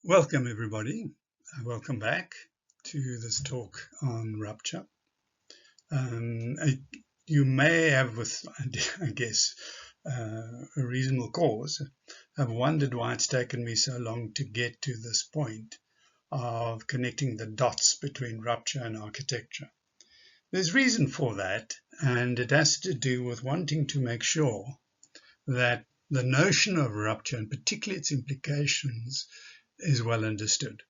Welcome everybody, welcome back to this talk on rupture. You may have, with I guess a reasonable cause, have wondered why it's taken me so long to get to this point of connecting the dots between rupture and architecture. There's reason for that, and it has to do with wanting to make sure that the notion of rupture, and particularly its implications, is well understood.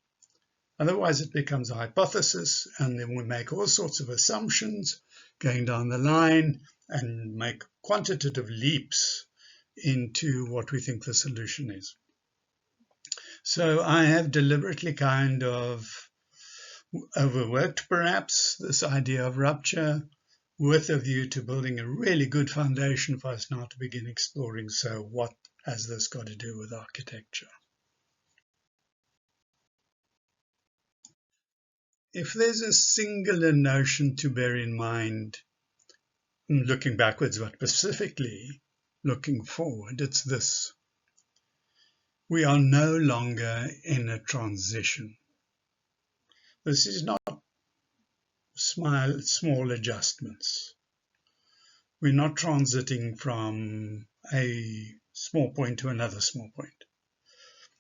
Otherwise, it becomes a hypothesis, and then we make all sorts of assumptions going down the line and make quantitative leaps into what we think the solution is. So I have deliberately kind of overworked, perhaps, this idea of rupture with a view to building a really good foundation for us now to begin exploring, so what has this got to do with architecture? If there's a singular notion to bear in mind, looking backwards, but specifically looking forward, it's this. We are no longer in a transition. This is not small adjustments. We're not transiting from a small point to another small point.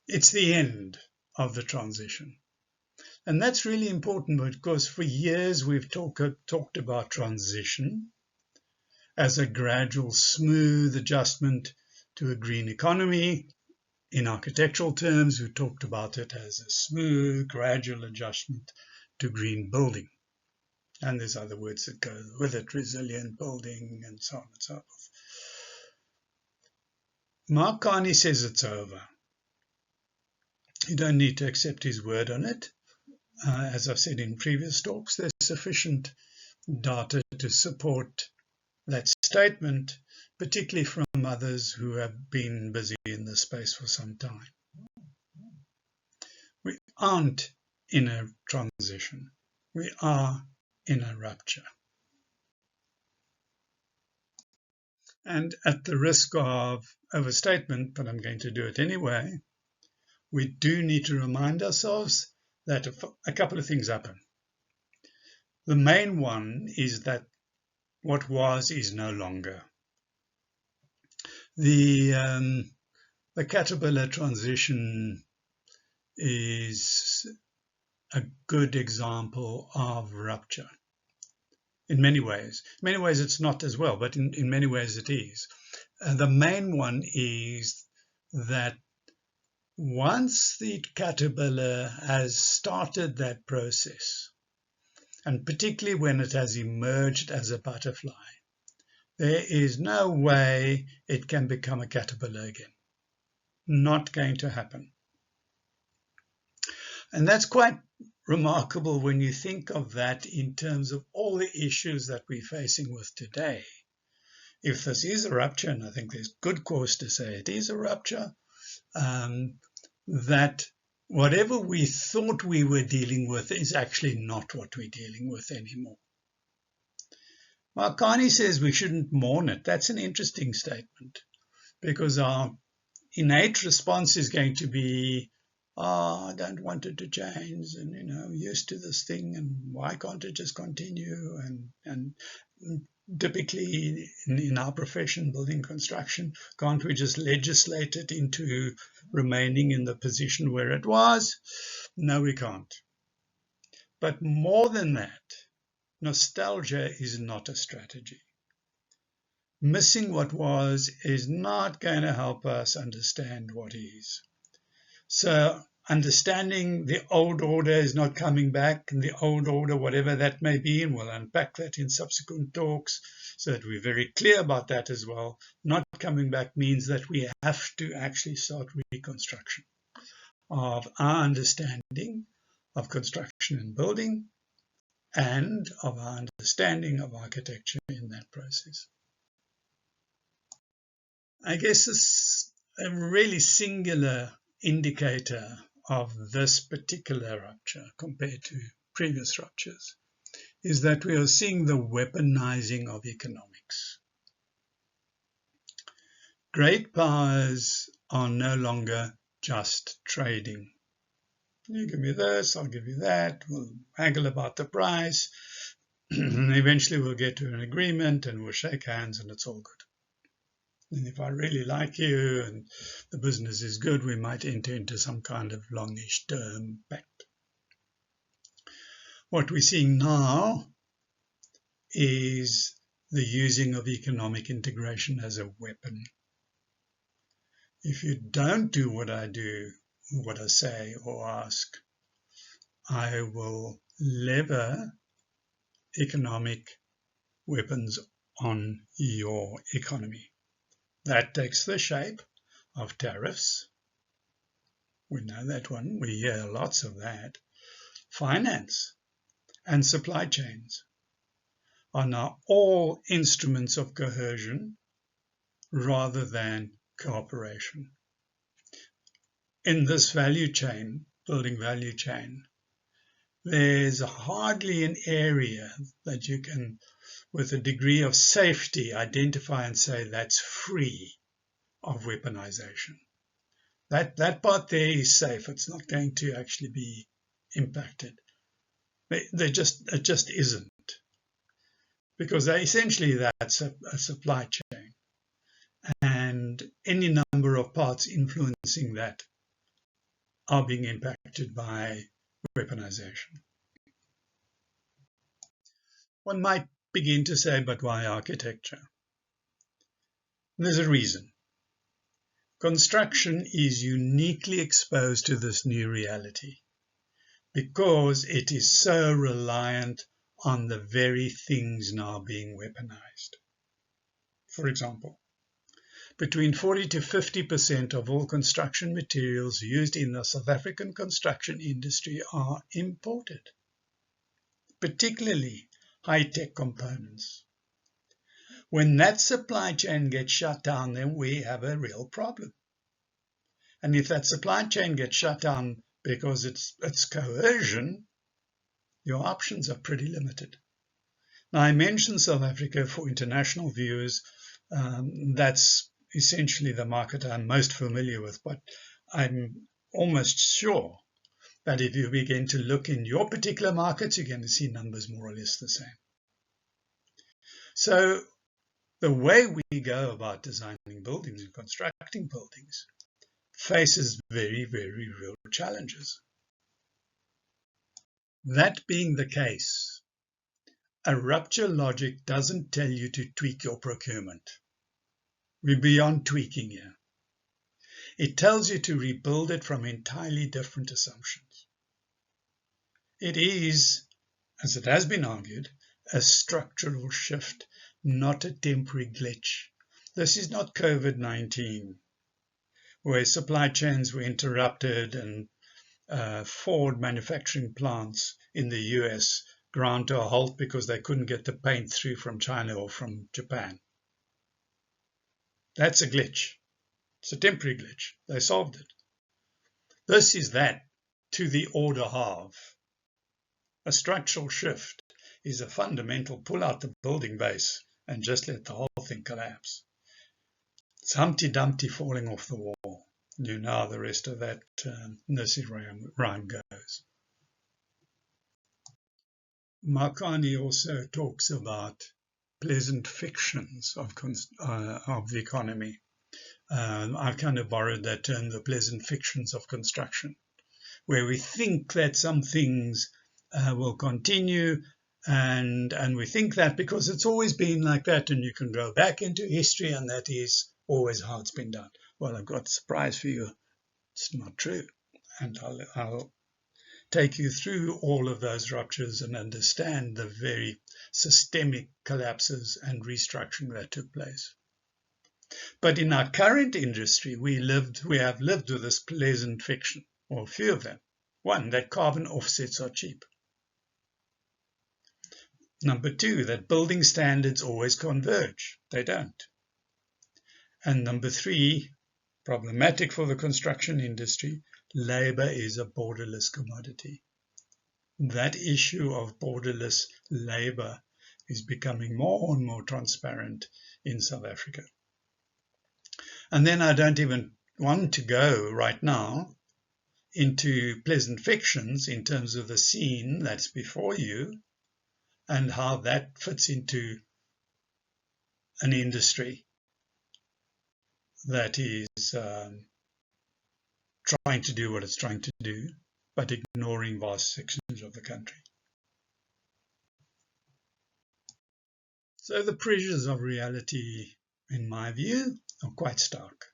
It's the end of the transition. And that's really important because for years we've talked about transition as a gradual, smooth adjustment to a green economy. In architectural terms, we talked about it as a smooth, gradual adjustment to green building. And there's other words that go with it, resilient building, and so on and so forth. Mark Carney says it's over. You don't need to accept his word on it. As I've said in previous talks, there's sufficient data to support that statement, particularly from others who have been busy in this space for some time. We aren't in a transition. We are in a rupture. And at the risk of overstatement, but I'm going to do it anyway, we do need to remind ourselves that a couple of things happen. The main one is that what was is no longer. The caterpillar transition is a good example of rupture. In many ways. In many ways it's not as well, but in many ways it is. The main one is that once the caterpillar has started that process, and particularly when it has emerged as a butterfly, there is no way it can become a caterpillar again. Not going to happen. And that's quite remarkable when you think of that in terms of all the issues that we're facing with today. If this is a rupture, and I think there's good cause to say it is a rupture, that whatever we thought we were dealing with is actually not what we're dealing with anymore. Mark Carney says we shouldn't mourn it. That's an interesting statement, because our innate response is going to be, I don't want it to change, and used to this thing, and why can't it just continue? And typically in our profession, building construction, can't we just legislate it into remaining in the position where it was? No, we can't. But more than that, nostalgia is not a strategy. Missing what was is not going to help us understand what is. So understanding the old order is not coming back, and the old order, whatever that may be, and we'll unpack that in subsequent talks so that we're very clear about that as well. Not coming back means that we have to actually start reconstruction of our understanding of construction and building and of our understanding of architecture in that process. I guess this a really singular indicator of this particular rupture compared to previous ruptures is that we are seeing the weaponizing of economics. Great powers are no longer just trading. You give me this, I'll give you that. We'll haggle about the price. Eventually we'll get to an agreement and we'll shake hands and it's all good. And if I really like you and the business is good, we might enter into some kind of longish term pact. What we're seeing now is the using of economic integration as a weapon. If you don't do what I do, what I say or ask, I will lever economic weapons on your economy. That takes the shape of tariffs. We know that one. We hear lots of that. Finance and supply chains are now all instruments of coercion rather than cooperation. In this value chain, building value chain, there's hardly an area that you can, with a degree of safety, identify and say that's free of weaponization. That part there is safe. It's not going to actually be impacted. It just isn't. Because essentially that's a supply chain. And any number of parts influencing that are being impacted by weaponization. One might begin to say, but why architecture? There's a reason. Construction is uniquely exposed to this new reality because it is so reliant on the very things now being weaponized. For example, between 40 to 50% of all construction materials used in the South African construction industry are imported, particularly high-tech components. When that supply chain gets shut down, then we have a real problem. And if that supply chain gets shut down because it's coercion, your options are pretty limited. Now, I mentioned South Africa for international viewers. That's essentially the market I'm most familiar with, but I'm almost sure that if you begin to look in your particular markets, you're going to see numbers more or less the same. So the way we go about designing buildings and constructing buildings faces very, very real challenges. That being the case, a rupture logic doesn't tell you to tweak your procurement. We're beyond tweaking here. It tells you to rebuild it from entirely different assumptions. It is, as it has been argued, a structural shift, not a temporary glitch. This is not COVID-19, where supply chains were interrupted and Ford manufacturing plants in the US ground to a halt because they couldn't get the paint through from China or from Japan. That's a glitch. It's a temporary glitch. They solved it. This is that to the order half. A structural shift is a fundamental pull out the building base and just let the whole thing collapse. It's Humpty Dumpty falling off the wall. You know how the rest of that nursery rhyme goes. Marconi also talks about pleasant fictions of the economy. I've kind of borrowed that term, the pleasant fictions of construction, where we think that some things will continue, and we think that because it's always been like that, and you can go back into history, and that is always how it's been done. Well, I've got a surprise for you. It's not true. And I'll take you through all of those ruptures and understand the very systemic collapses and restructuring that took place. But in our current industry, we have lived with this pleasant fiction, or a few of them. One, that carbon offsets are cheap. Number two, that building standards always converge. They don't. And number three, problematic for the construction industry, labor is a borderless commodity. That issue of borderless labor is becoming more and more transparent in South Africa. And then I don't even want to go right now into pleasant fictions in terms of the scene that's before you and how that fits into an industry that is trying to do what it's trying to do, but ignoring vast sections of the country. So the pressures of reality, in my view, are quite stark.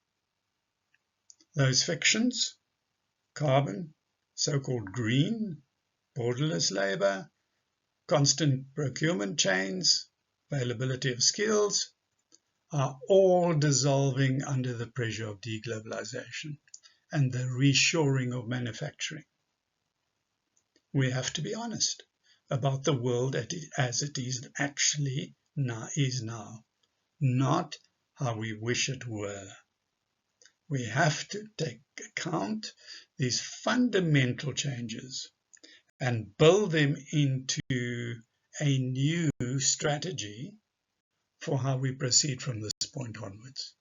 Those fictions, carbon, so-called green, borderless labor, constant procurement chains, availability of skills, are all dissolving under the pressure of deglobalization and the reshoring of manufacturing. We have to be honest about the world as it is actually now, not how we wish it were. We have to take account these fundamental changes and build them into a new strategy for how we proceed from this point onwards.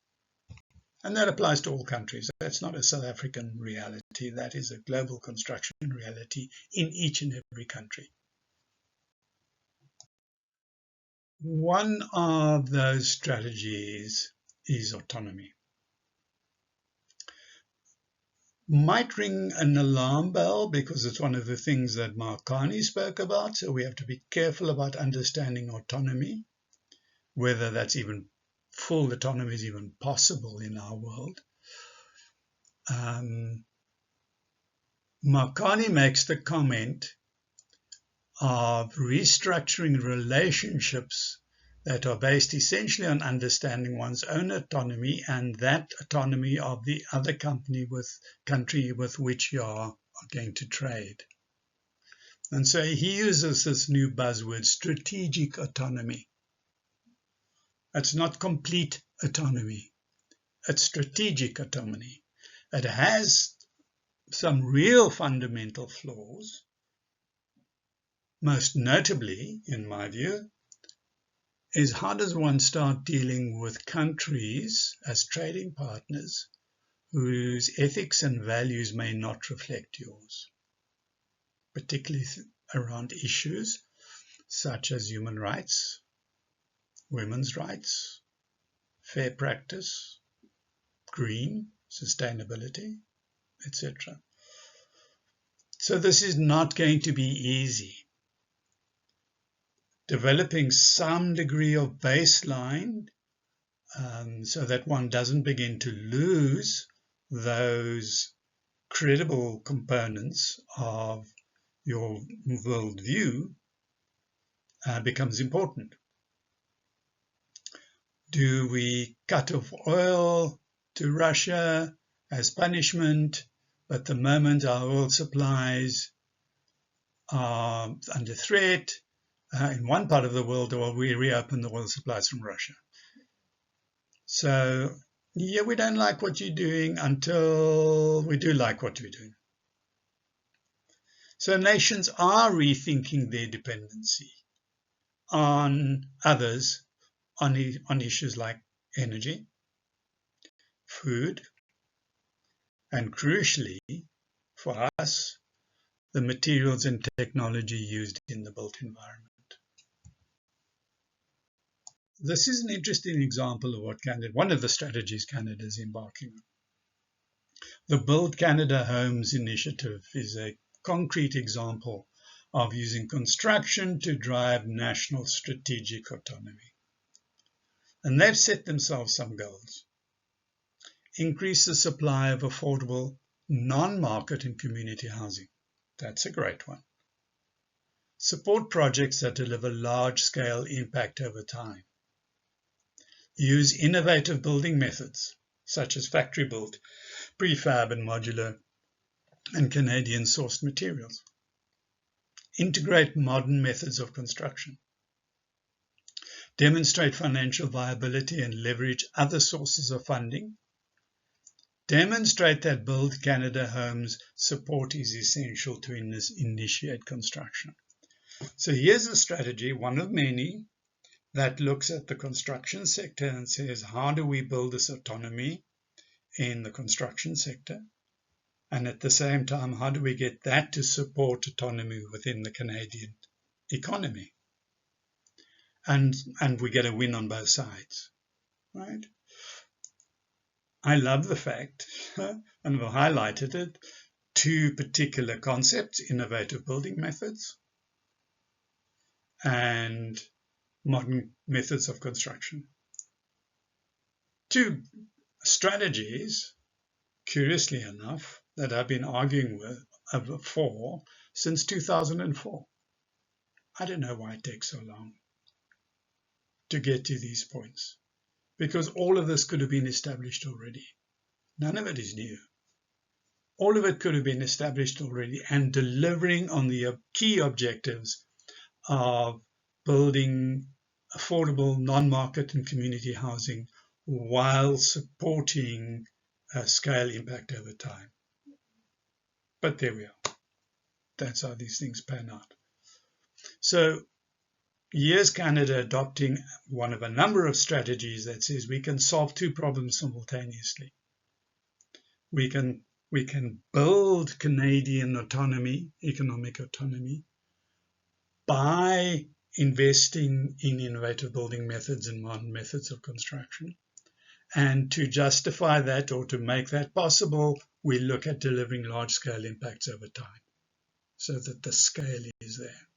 And that applies to all countries. That's not a South African reality. That is a global construction reality in each and every country. One of those strategies is autonomy. Might ring an alarm bell because it's one of the things that Mark Carney spoke about, so we have to be careful about understanding autonomy, whether that's even full autonomy is even possible in our world. Mark Carney makes the comment of restructuring relationships that are based essentially on understanding one's own autonomy and that autonomy of the other country with which you are going to trade. And so he uses this new buzzword, strategic autonomy. It's not complete autonomy. It's strategic autonomy. It has some real fundamental flaws. Most notably, in my view, is how does one start dealing with countries as trading partners whose ethics and values may not reflect yours, particularly around issues such as human rights, women's rights, fair practice, green, sustainability, etc. So this is not going to be easy. Developing some degree of baseline so that one doesn't begin to lose those credible components of your worldview becomes important. Do we cut off oil to Russia as punishment, but the moment our oil supplies are under threat in one part of the world, or we reopen the oil supplies from Russia? So, yeah, we don't like what you're doing until we do like what we're doing. So nations are rethinking their dependency on others on issues like energy, food, and crucially for us, the materials and technology used in the built environment. This is an interesting example of what one of the strategies Canada is embarking on. The Build Canada Homes initiative is a concrete example of using construction to drive national strategic autonomy. And they've set themselves some goals. Increase the supply of affordable, non-market and community housing. That's a great one. Support projects that deliver large-scale impact over time. Use innovative building methods, such as factory-built, prefab and modular, and Canadian-sourced materials. Integrate modern methods of construction. Demonstrate financial viability and leverage other sources of funding. Demonstrate that Build Canada Homes support is essential to initiate construction. So here's a strategy, one of many, that looks at the construction sector and says, how do we build this autonomy in the construction sector? And at the same time, how do we get that to support autonomy within the Canadian economy? And we get a win on both sides, right? I love the fact, and we've highlighted it, two particular concepts: innovative building methods and modern methods of construction. Two strategies, curiously enough, that I've been arguing for since 2004. I don't know why it takes so long to get to these points, because all of this could have been established already. None of it is new. All of it could have been established already, and delivering on the key objectives of building affordable non-market and community housing while supporting scale impact over time. But there we are. That's how these things pan out. So here's Canada adopting one of a number of strategies that says we can solve two problems simultaneously. We can build Canadian autonomy, economic autonomy, by investing in innovative building methods and modern methods of construction. And to justify that, or to make that possible, we look at delivering large-scale impacts over time so that the scale is there.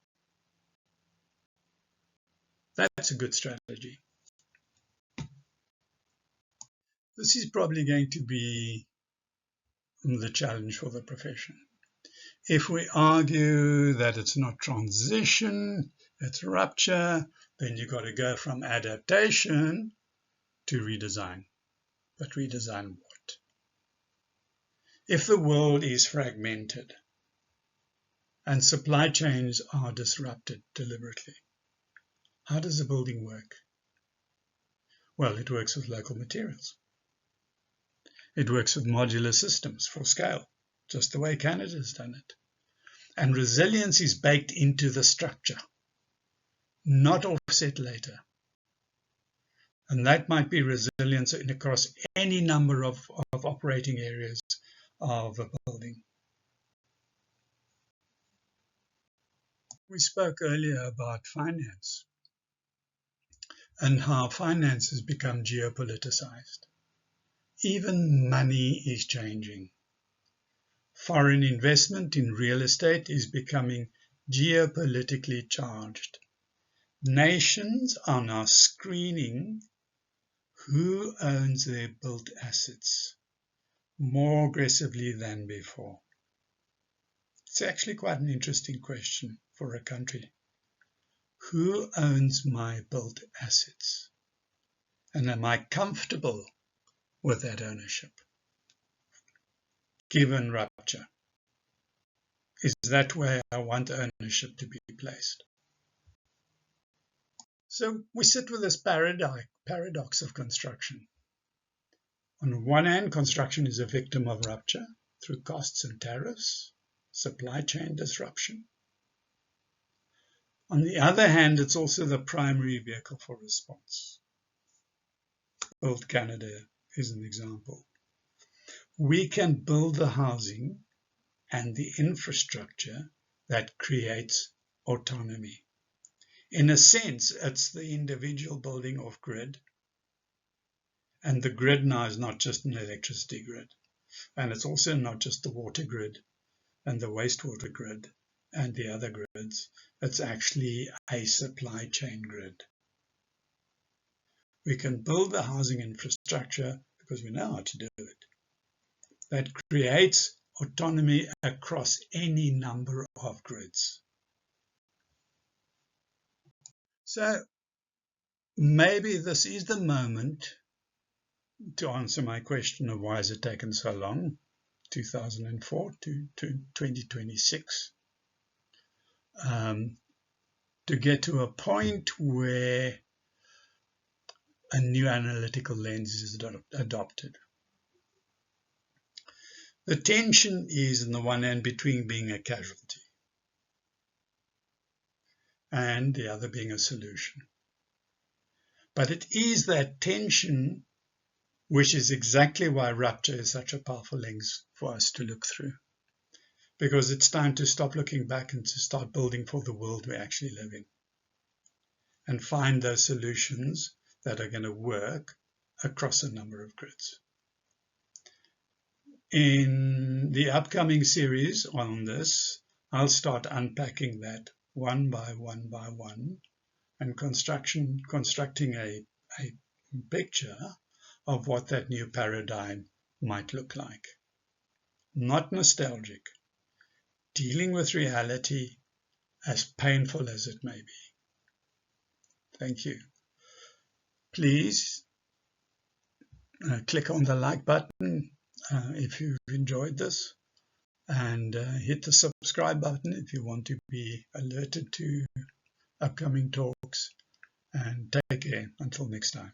That's a good strategy. This is probably going to be the challenge for the profession. If we argue that it's not transition, it's rupture, then you've got to go from adaptation to redesign. But redesign what? If the world is fragmented and supply chains are disrupted deliberately, how does a building work? Well, it works with local materials. It works with modular systems for scale, just the way Canada's done it. And resilience is baked into the structure, not offset later. And that might be resilience across any number of operating areas of a building. We spoke earlier about finance and how finance has become geopoliticized. Even money is changing. Foreign investment in real estate is becoming geopolitically charged. Nations are now screening who owns their built assets more aggressively than before. It's actually quite an interesting question for a country. Who owns my built assets? And am I comfortable with that ownership, given rupture? Is that where I want ownership to be placed? So we sit with this paradox of construction. On one hand, construction is a victim of rupture through costs and tariffs, supply chain disruption. On the other hand, it's also the primary vehicle for response. Build Canada is an example. We can build the housing and the infrastructure that creates autonomy. In a sense, it's the individual building off grid. And the grid now is not just an electricity grid. And it's also not just the water grid and the wastewater grid and the other grids. It's actually a supply chain grid. We can build the housing infrastructure because we know how to do it. That creates autonomy across any number of grids. So maybe this is the moment to answer my question of why has it taken so long, 2004 to 2026, to get to a point where a new analytical lens is adopted. The tension is, on the one hand, between being a casualty and the other being a solution. But it is that tension which is exactly why rupture is such a powerful lens for us to look through. Because it's time to stop looking back and to start building for the world we actually live in. And find those solutions that are going to work across a number of grids. In the upcoming series on this, I'll start unpacking that one by one and constructing a picture of what that new paradigm might look like. Not nostalgic, dealing with reality as painful as it may be. Thank you. Please click on the like button if you've enjoyed this, and hit the subscribe button if you want to be alerted to upcoming talks, and take care until next time.